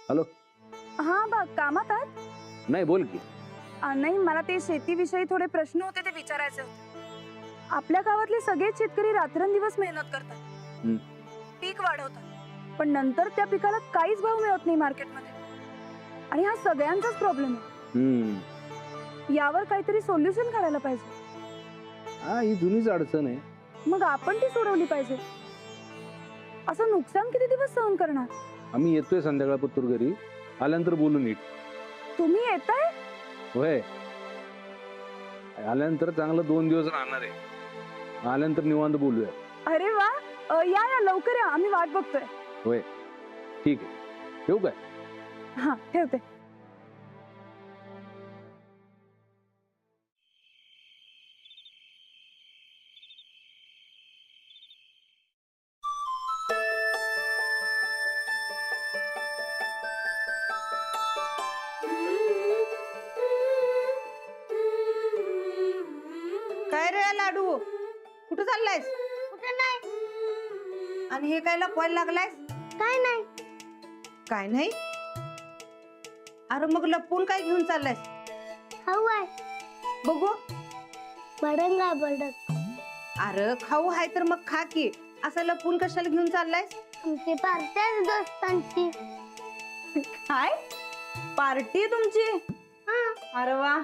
Hello. हा बा कामात आहात? नाही, बोल की. नाही, मला ते शेतीविषयी थोडे प्रश्न होते ते विचारायचे होते. आपल्या गावातले सगळेच शेतकरी रात्रंदिवस मेहनत करतात, पीक वाढवतात, पण नंतर त्या पिकाला काहीच भाव मिळत नाही मार्केटमध्ये. आणि हा सगळ्यांचाच प्रॉब्लेम आहे. यावर काहीतरी सोल्युशन काढायला पाहिजे. हा, ही जुनीच अडचण आहे. मग आपण ती सोडवली पाहिजे. असं नुकसान किती दिवस सहन करणार? आम्ही येतोय संध्याकाळपत्तूर घरी, आल्यानंतर बोलू नीट. तुम्ही येताय? होय, आल्यानंतर चांगलं 2 दिवस राहणार आहे. आल्यानंतर निवांत बोलूया. अरे वा, या या लवकर या, आम्ही वाट बघतोय. होय, ठीक आहे. ठेवू काय? हा, ठेवते. काय रे लाडू, कुठं चाललायस? कुठे नाही. आणि हे काय लपवायला लागलायस? काय नाही. काय नाही? अरे मग लपवून काय घेऊन चाललायस? खाऊ आहे. बघू. बडंग आहे बडंग. अरे खाऊ आहे तर मग खा की. असं लपवून कशाला घेऊन चाललायस? आमची पार्टी आहे दोस्तांची. काय पार्टी तुमची? हा. अरे वा,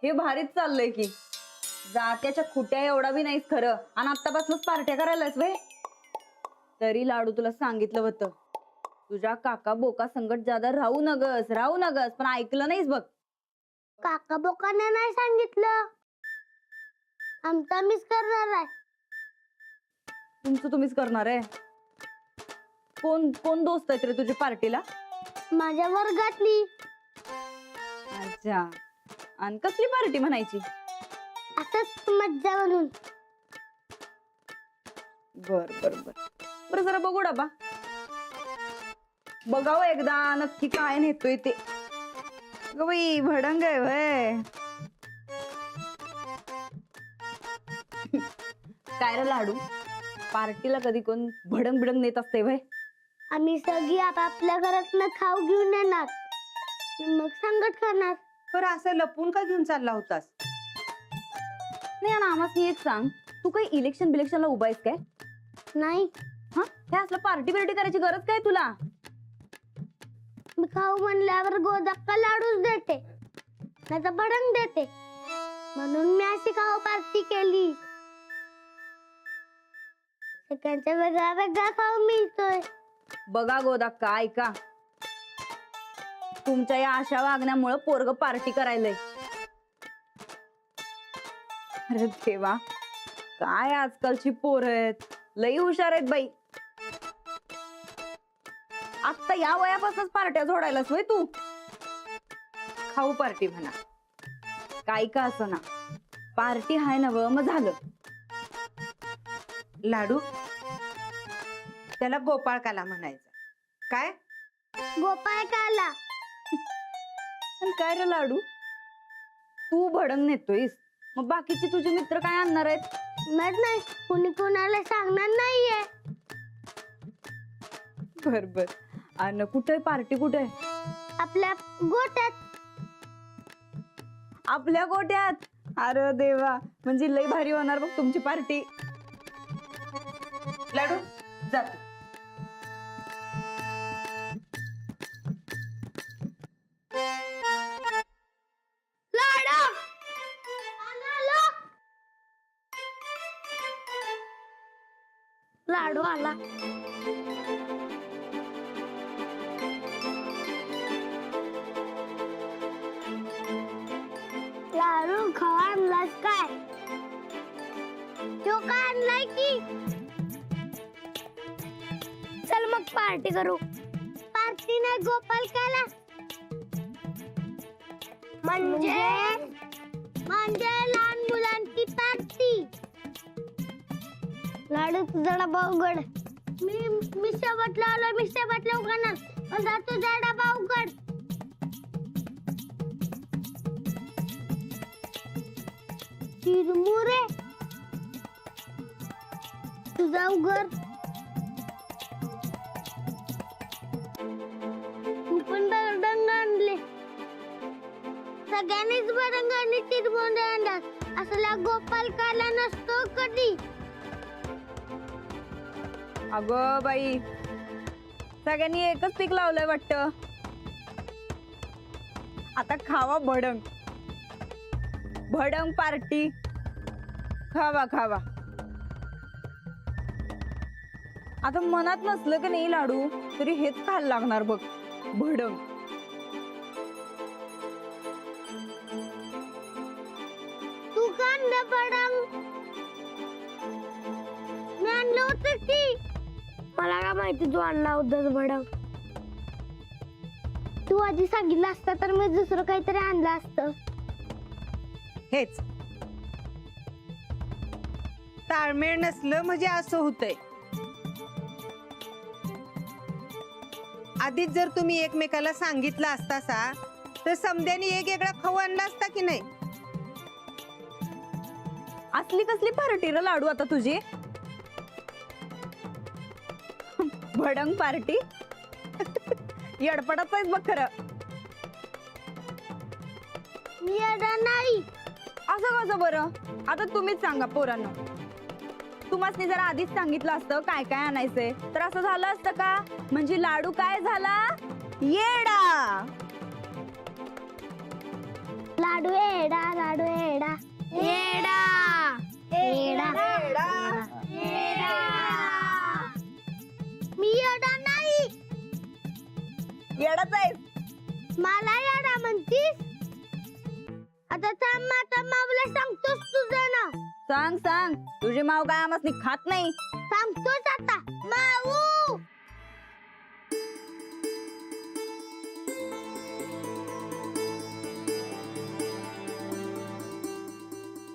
हे भारीच चाललंय की. जात्याच्या खुट्या एवढा बी नाहीस खरं, आणि आत्तापासूनच पार्ट्या करायलास वे. तरी लाडू तुला सांगितलं होतं, तुझ्या काका बोका संकट ज्यादा राहू नगस, पण ऐकलं नाहीस बघ. काका बोकाने नाही सांगितलं. आमचा मिस करणार आहे. तुमचं तुम्हीच करणार आहे? कोण कोण दोस्त आहेत रे तुझी पार्टीला? माझ्या वर्गातली. अच्छा, आणि कसली पार्टी म्हणायची? असंच मज्जा म्हणून. बर बर बर बरं, जरा बघू डबा, बघावं एकदा नक्की काय नेतोय ते. ग बाई, भडंग आहे व्हय. काय रे लाडू, पार्टीला कधी कोण भडंग बिडंग नेत असते व्हय? आम्ही सगळी आपापल्या घरातनं खाऊ घेऊन येणार, मग संगत करणार. बरं असं लपवून का घेऊन चालला होतास? नाही, आणि आम्हाला एक सांग, तू काही इलेक्शन बिलेक्शनला उभा आहेस काय? नाही. हा, हे असलं पार्टी बिर्टी करायची गरज काय तुला? मी खाऊ म्हणल्यावर गोदक्का लाडूच देते, नाही तर बडंग देते. म्हणून मी अशी खाऊ पार्टी केली. सगळ्यांचा वेगळा वेगळा खाऊ मिळतोय. बघा गोदाक्का, ऐका, तुमच्या या अशा वागण्यामुळे पोरग पार्टी करायलंय. अरे देवा, काय आजकालची पोर आहेत, लई हुशार आहेत बाई. आता या वयापासूनच पार्ट्या जोडायलास होय तू? खाऊ पार्टी म्हणा. काय का असं ना, पार्टी हाय नव, मग झालं. लाडू, त्याला गोपाळकाला म्हणायचं. काय? गोपाळ काला. पण काय रे लाडू, तू भडंग नेतोयस, मग बाकीचे तुझे मित्र काय आणणार आहेत? नाही, कुणी कुणाला सांगणार नाहीये. बर बर, आणि कुठे पार्टी कुठे? आपल्या गोट्यात. आपल्या गोट्यात? अरे देवा, म्हणजे लई भारी होणार बघ तुमची पार्टी. लाडू जातो. लाडू आला. लाडू खावा आणलास काय? तो काय आणलाय की? चल मग पार्टी करू. पार्टी नाही, गोपाल काला. म्हणजे लहान मुलांची पार्टी. लाडू तुझा डबा उघड. मी शेवटला आलो, मी शेवटला उघडणार. पण तुझा डबा उघड. चिरमुरे तुझा उघड. तू पण सगळ्यांनीच भडंगाने चिरमुरे आणतात असला गोपाल काला नसतो कधी. अगं बाई, सगळ्यांनी एकच पीक लावलंय वाटतं. आता खावा भडंग, भडंग पार्टी, खावा खावा. आता मनात नसलं की नाही लाडू तरी हेच खायला लागणार बघ, भडंग. तू का आणलं भडंग? मी आणलं होतं की. मला काय माहिती तू आणला होतास भडंग. तू आधी सांगितलं असतं तर मी दुसरं काहीतरी आणलं असतं. हेच ताळमेळ नसलं म्हणजे असं होतंय. आधीच जर तुम्ही एकमेकाला सांगितलं असतासा तर समद्यानी एक वेगळा खाऊ आणला असता की नाही. असली कसली पार्टी र लाडू आता तुझी? भडंग पार्टी. येडपडाच आहेस बघ खरं. मी येणार नाही. असं कसं बरं? आता तुम्हीच सांगा पोरांना. तुम्हाला जरा आधीच सांगितलं असतं काय काय आणायचंय तर असं झालं असतं का? म्हणजे लाडू काय झाला? येडा. लाडू एडा लाडू एडा एडा एडा एडा. मी येडा नाही. येडाच आहेस. मला येडा म्हणतीस? आता थांब, आता मावला सांगतोस तुझं नाव. सांग सांग, तुझी माव काय आमसनी खात नाही. सांगतोस आता. माऊ.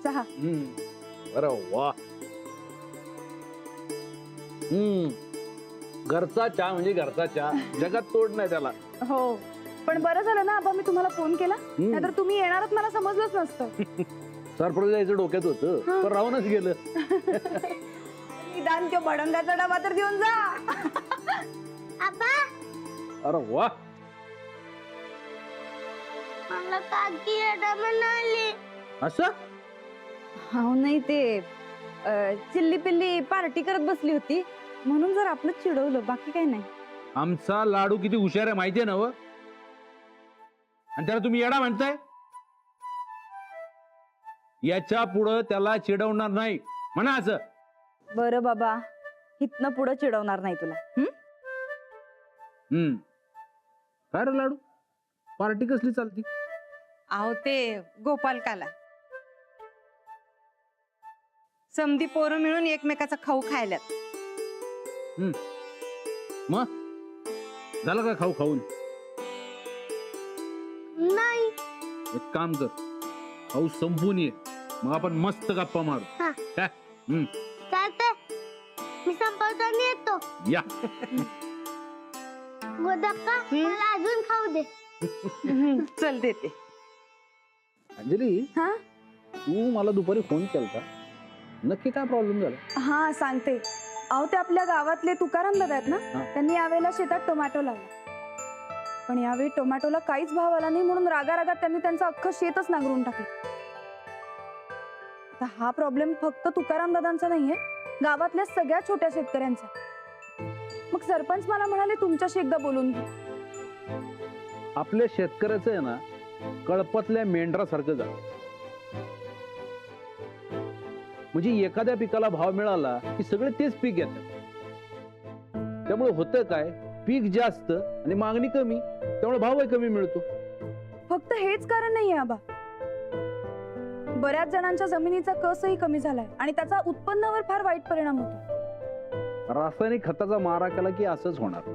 चहा. अरे वा. घरचा चहा म्हणजे घरचा चहा, जगात तोड नाही त्याला. हो, पण बरं झालं ना आबा मी तुम्हाला फोन केला, नाहीतर तुम्ही येणारच मला समजलंच नसतं. सरप्राईज जायचं डोक्यात होतं पण राहूनच गेलं. निदान तो भडंगाचा डबा तर देऊन जा. आबा, अरे वा. मला काकी येडा म्हणाली. असं हो नाही ते चिल्ली पिल्ली पार्टी करत बसली होती म्हणून जर आपलं चिडवलं, बाकी काही नाही. आमचा लाडू किती हुशार आहे माहितीये ना व? आणि त्याला तुम्ही येडा म्हणताय. याच्या पुढं त्याला चिडवणार नाही म्हणा असं. बरं बाबा, इथनं पुढं चिडवणार नाही तुला. काय रे लाडू, पार्टी कसली चालती? अहो ते गोपाल काला समधी पोरं मिळून एकमेकाचा खाऊ खायल्यात. मग झालं का खाऊ खाऊन? नाही. एक काम कर, खाऊ संपून ये, मग आपण मस्त गप्पा मारू. हा. काय? चालतंय. मी संपवताना येतो. या. गोदक्का, मला अजून खाऊ दे. चल देते. अंजली, हा तू मला दुपारी फोन केलता, नक्की काय प्रॉब्लेम झाला? हा सांगते. अहो ते आपल्या गावातले तुकाराम दादा आहेत ना, हा. त्यांनी यावेळेला शेतात टोमॅटो लावला, पण यावेळी टोमॅटोला काहीच भाव आला नाही म्हणून रागारागात त्यांनी त्यांचं अख्खं शेतच नांगरून टाकलं. आता हा प्रॉब्लेम फक्त तुकाराम दादांचा नाहीये, गावातल्या सगळ्या छोट्या शेतकऱ्यांचा. मग सरपंच मला म्हणाले तुमच्याशी एकदा बोलून घे. आपल्या शेतकऱ्याचं आहे ना, कळपातल्या मेंढरासारखं झालं. म्हणजे एखाद्या पिकाला भाव मिळाला की सगळे तेच पीक घेतात. त्यामुळे होतं काय, पीक जास्त आणि मागणी कमी, त्यामुळे भावही कमी मिळतो. फक्त हेच कारण नाहीये आबा, बऱ्याच जणांच्या जमिनीचा कसही कमी झालाय आणि त्याचा उत्पन्नावर फार वाईट परिणाम होतो. रासायनिक खताचा मारा केला की असंच होणार.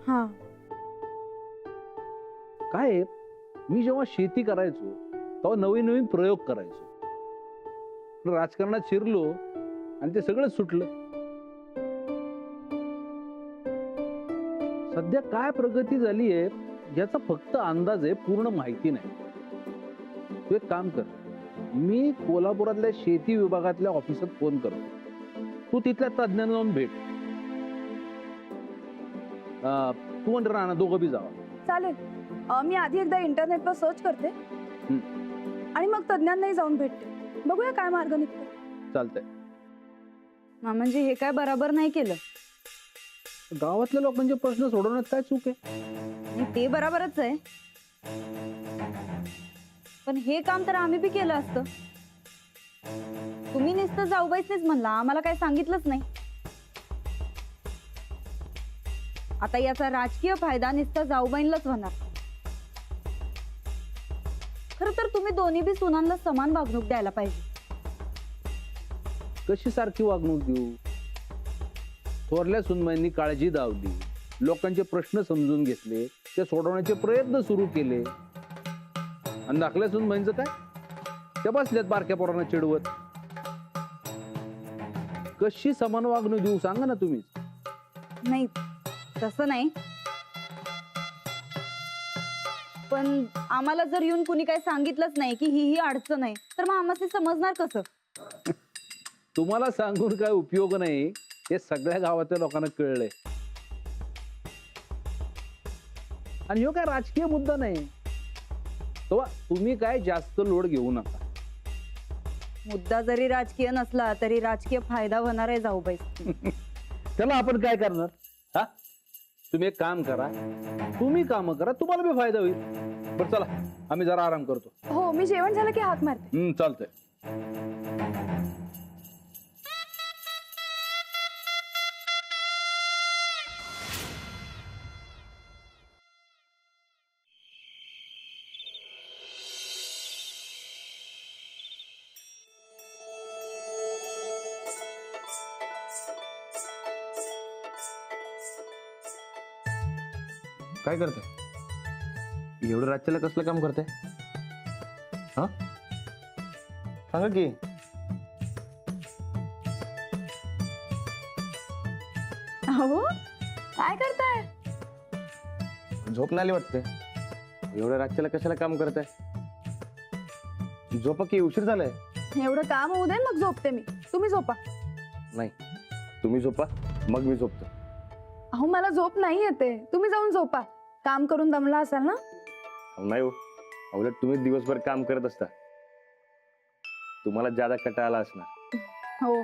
हा, काय आहे, मी जेव्हा शेती करायचो तेव्हा नवीन नवीन प्रयोग करायचो. राजकारणात शिरलो आणि ते सगळं सुटलं. सध्या काय प्रगती झाली आहे याचा फक्त अंदाज आहे, पूर्ण माहिती नाही. तू एक काम कर, मी कोल्हापुरातल्या शेती विभागातल्या ऑफिसात फोन करतो, तू तिथल्या तज्ञांना जाऊन भेट. तू आणि राणा दोघं बी जावा. चालेल. मी आधी एकदा इंटरनेटवर सर्च करते आणि मग तज्ञांनाही जाऊन भेटते. बघूया काय मार्ग निघतो. चालतंय. म्हणजे हे काय बरोबर नाही केलं. गावातल्या लोकांचे प्रश्न सोडवण्यात काय चूक आहे? आणि ते बरोबरच आहे, पण हे काम तर आम्ही बी केलं असतं. तुम्ही नुसतं जाऊबाईच म्हणला, आम्हाला काय सांगितलंच नाही. आता याचा राजकीय फायदा नुसता जाऊबाईंलाच होणार. खरं तर तुम्ही दोन्ही बी सुनांना समान वागणूक द्यायला पाहिजे. कशी सारखी वागणूक देऊ? थोरल्या सुनबाईंनी काळजी दावली, लोकांचे प्रश्न समजून घेतले, ते सोडवण्याचे प्रयत्न सुरू केले. आणि धाकल्या सुनबाईंचं काय? त्या बसल्यात बारक्या पोरांना चिडवत. कशी समान वागणूक देऊ सांगा ना तुम्ही. नाही तसं नाही, पण आम्हाला जर येऊन कुणी काही सांगितलंच नाही की ही अडचण आहे, तर मग आम्हाला समजणार कसं? तुम्हाला सांगून काय उपयोग नाही, हे सगळ्या गावातल्या लोकांना कळलंय. आणि ह्यो काय राजकीय मुद्दा नाही. तेव्हा तुम्ही काय जास्त लोड घेऊ नका. मुद्दा जरी राजकीय नसला तरी राजकीय फायदा होणार आहे जाऊबाई. त्याला आपण काय करणार? हा, तुम्ही एक काम करा, तुम्ही काम करा, तुम्हाला बी फायदा होईल. बरं चला, आम्ही जरा आराम करतो. हो, मी जेवण झालं की हात मारते. चालतंय. काय करताय? एवढं रात्रीला कसलं काम करताय? हा, सांगा की. हो, काय करताय? झोप नाही आली वाटते. एवढ्या रात्रीला कशाला काम करताय? झोपा की, उशीर झालाय. एवढं काम होऊ दे, मग झोपते मी. तुम्ही झोपा. नाही, तुम्ही झोपा मग मी झोपतो. अहो, मला झोप नाही येते. तुम्ही जाऊन झोपा. काम करून दमला असाल ना. नाही हो, उलट तुम्ही दिवसभर काम करत असता, तुम्हाला ज्यादा कंटाळा आला असणार. हो,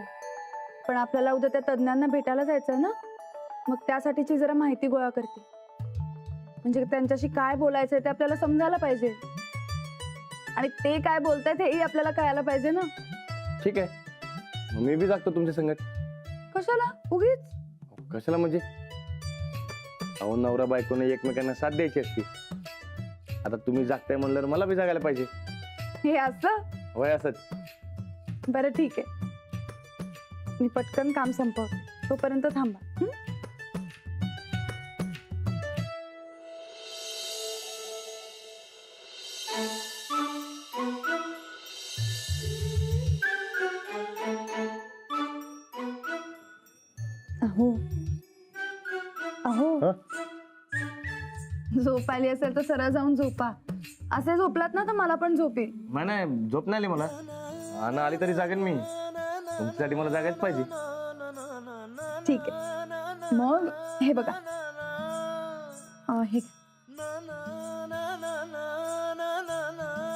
पण आपल्याला उद्या त्या तज्ञांना भेटायला जायचंय ना, मग त्यासाठीची जरा माहिती गोळा करते. म्हणजे त्यांच्याशी काय बोलायचंय ते आपल्याला समजायला पाहिजे, आणि ते काय बोलतायत हेही आपल्याला कळायला पाहिजे ना. ठीक आहे, मग मी बी जागतो तुमच्या संगत. कशाला उगीच? कशाला म्हणजे? अहो, नवरा बायकोने एकमेकांना साथ द्यायची असते. आता तुम्ही जागताय म्हणल्यावर मला बी जागायला पाहिजे. हे असं? होय, असंच. बरं ठीक आहे, मी पटकन काम संपवते. तोपर्यंत थांबा. अहो अहो, हं? झोप आली असेल तर सरळ जाऊन झोपा. असे झोपलात ना तर मला पण झोप येईल. नाही, झोप नाही आली मला. आणि आली तरी जागेन मी. तुमच्यासाठी मला जागायच पाहिजे. ठीक आहे, मग हे बघा. हे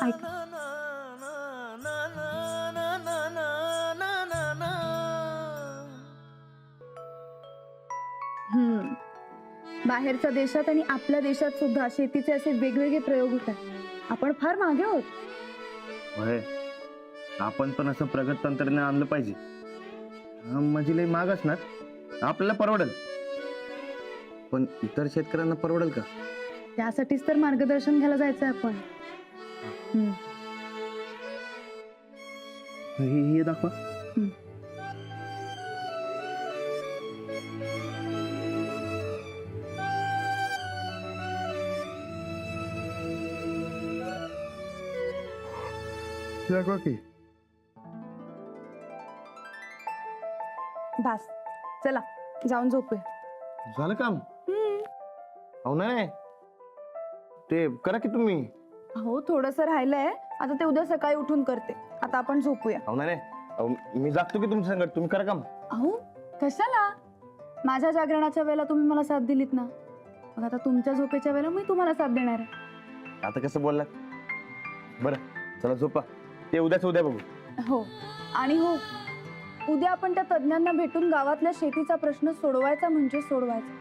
ऐका. बाहेरच्या देशात आणि आपल्या देशात सुद्धा शेतीचे असे वेगवेगळे प्रयोग होत आहेत. आपण फार मागे आहोत. होय, आपण पण असं प्रगत तंत्रज्ञान आणलं पाहिजे. म्हणजे लय महाग असणार, आपल्याला परवडेल, पण इतर शेतकऱ्यांना परवडेल का? त्यासाठीच तर मार्गदर्शन घ्यायला जायचंय आपण. हे दाखवा. दाखवा की. बस, चला जाऊन झोपूया. झालं काम? हो, नाही ते करा की तुम्ही. हो, थोडस राहिलंय. आता ते उद्या सकाळी उठून करते. आता आपण झोपूया. हो, नाही मी जागतो की तुमच्या संगत. तुम्ही करा काम. अहो, कशाला? माझ्या जागरणाच्या वेळेला तुम्ही मला साथ दिलीत ना, मग आता तुमच्या झोपेच्या वेळेला मी तुम्हाला साथ देणार आहे. आता कसं बोललात? बरं चला झोपा, ते उद्या बघू. हो आणि हो, उद्या आपण त्या तज्ञांना भेटून गावातल्या शेतीचा प्रश्न सोडवायचा म्हणजे सोडवायचा.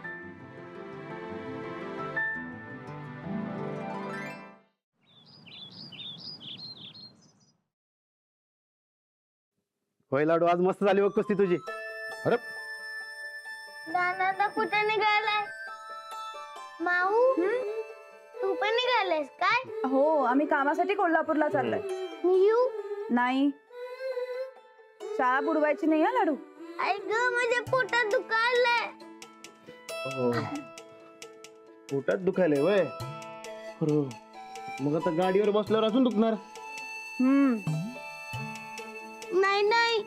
होय लाडू, आज मस्त झाली बघ कुस्ती तुझी. अरे दादा कुठे निघालाय? माऊ तू पण निघालायस काय? हो, आम्ही कामासाठी कोल्हापूरला चाललोय. मी येऊ? नाही, शाळा बुडवायची नाही हा लाडू. आई ग, माझ्या पोटात दुखायलंय. पोटात दुखायलंय वय. अरे मग आता गाडीवर बसल्यावर अजून दुखणार. नाही नाही,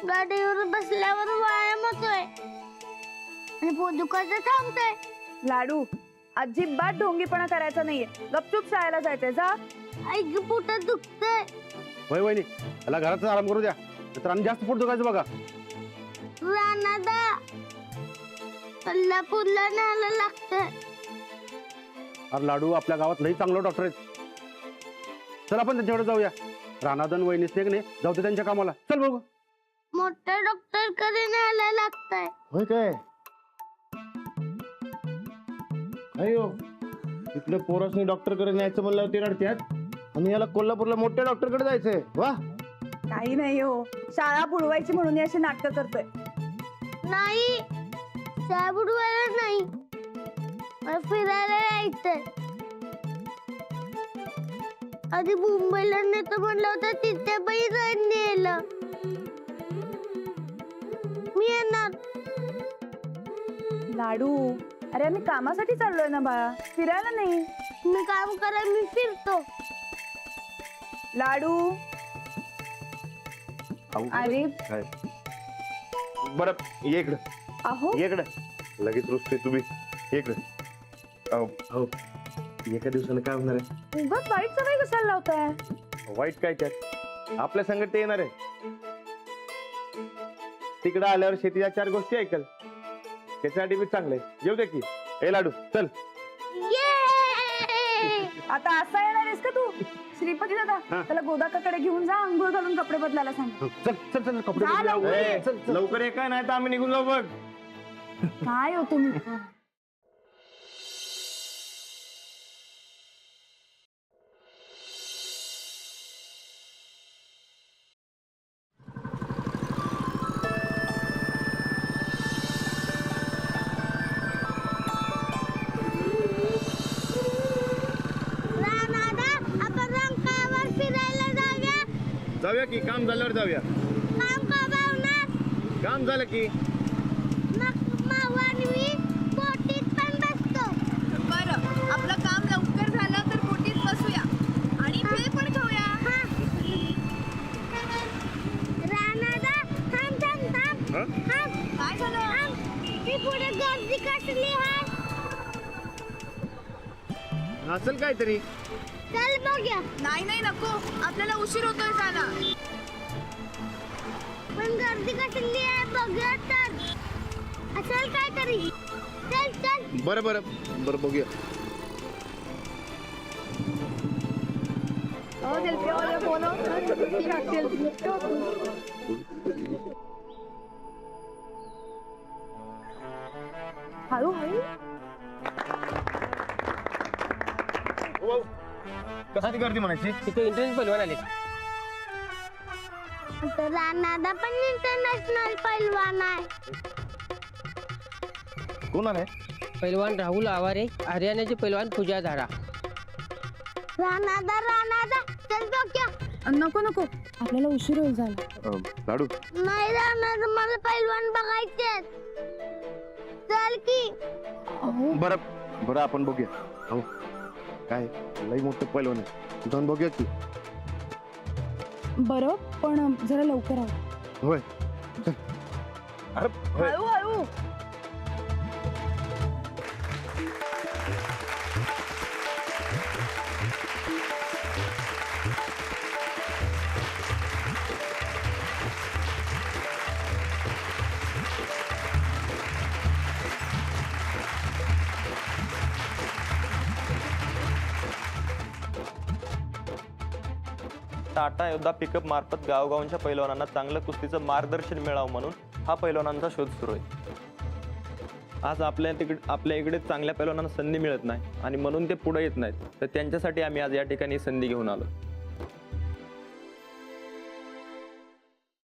गाडीवर बसल्यावर व्यायाम होतोय आणि पोट दुखायचं थांबतोय. लाडू, अजिबात ढोंगीपणा करायचा नाहीये. गपचूप शाळेला जायचंय, जा. आई ग, पोटात दुखतंय. होय वहिनी, त्याला घरातच आराम करू द्या, तर आणि जास्त पोट दुखायचं बघा. रानादा कोल्हापूरला न्यायला लागतंय. अरे लाडू, आपल्या गावात लई चांगलं डॉक्टर आहेत. चल आपण त्यांच्याकडे जाऊया. रानादन वहिनीच नाही जाऊ दे त्यांच्या कामाला. चल बघू. मोठ्या डॉक्टर कडे न्यायला लागतंय. होय काय? अयो, इकडे पोरासनी डॉक्टर कडे न्यायचं म्हणलं ते रडत्यात, आणि याला कोल्हापूरला मोठ्या डॉक्टर कडे जायचंय. वा, काही नाही हो, शाळा बुडवायची म्हणून अशी नाटकं करतोय. नाही, शाळा बुडवायला नाही, मला फिरायला जायचंय. आधी मुंबईला नेतो म्हणलं होतं, तिथे पण नेलं. मी येणार. लाडू, अरे आम्ही कामासाठी चाललोय ना बाळा, फिरायला नाही. मी काम करा, मी फिरतो. लाडू, अरे काय बरं, ये इकडं, अहो, ये इकडं. लगेच रुसते तुम्ही, ये इकडं. हो, एका दिवसानं काय होणार आहे? उगाच वाईट सवय कशाला लावताय? वाईट काय त्यात? आपल्या संगत ते येणार आहे. तिकडं आल्यावर शेतीच्या 4 गोष्टी ऐकल, त्याच्यासाठी मी चांगलंय. येऊ दे की. ए लाडू, चल. आता असा येणार आहेस का तू? श्रीपती दादा, त्याला गोदाकाकडे घेऊन जा, अंघोळ घालून कपडे बदलायला सांग. चल चल चल, कपडे जा बदलूया. लवकर. ए, चल चल. लवकर ये काय, नाही तर आम्ही निघून जाऊ बघ. काय हो तुम्ही? रानादा, आपण रंकाळ्यावर फिरायला जाऊया. जाऊया की, काम झाल्यावर जाऊया. काम का भावना? काम झालं की. मग माऊ आणि मी बोटीत पण बसतो. बरं, आपलं काम लवकर झालं तर बोटीत बसूया आणि भेळ पण खाऊया. रानादा, थांब थांब थांब हं? थांब. काय झालं? थांब. ती पुढे गर्दी कसली आहे? असेल काहीतरी. चल बघूया. नाही नाही, नको, आपल्याला उशीर होतोय जायला. पण गर्दी कसली आहे बघूया तर. असेल काहीतरी. चल चल. बरं बरं बरं, बघूया. हळू हळू. कशाची गर्दी म्हणायची? तिथे इंटरनेट पैलवान आले. तर रानादा पण इंटरनॅशनल पैलवान आहे. कोण आलाय? पैलवान राहुल आवारे, हरियाणाचे पैलवान पूजा धारा. रानादा रानादा, चल बघूया. नको नको, आपल्याला उशीर होईल जायला. लाडू, नाही रानादा, मला पैलवान बघायचे. चल की. बरं बरं, आपण बघूया. हो काय, लई मोठं पैलवान आहे, जाऊन बघूया की. बरं, पण जरा लवकर आव. होय. अरे होय. हळू हळू. टाटा योद्धा पिकअप मार्फत गावगावांच्या पैलवानांना चांगलं कुस्तीचं मार्गदर्शन मिळावं म्हणून हा पैलवानांचा शोध सुरू आहे. आज आपल्या इकडे चांगल्या पैलवानांना संधी मिळत नाही आणि म्हणून ते पुढे येत नाहीत, तर त्यांच्यासाठी आम्ही आज या ठिकाणी संधी घेऊन आलो.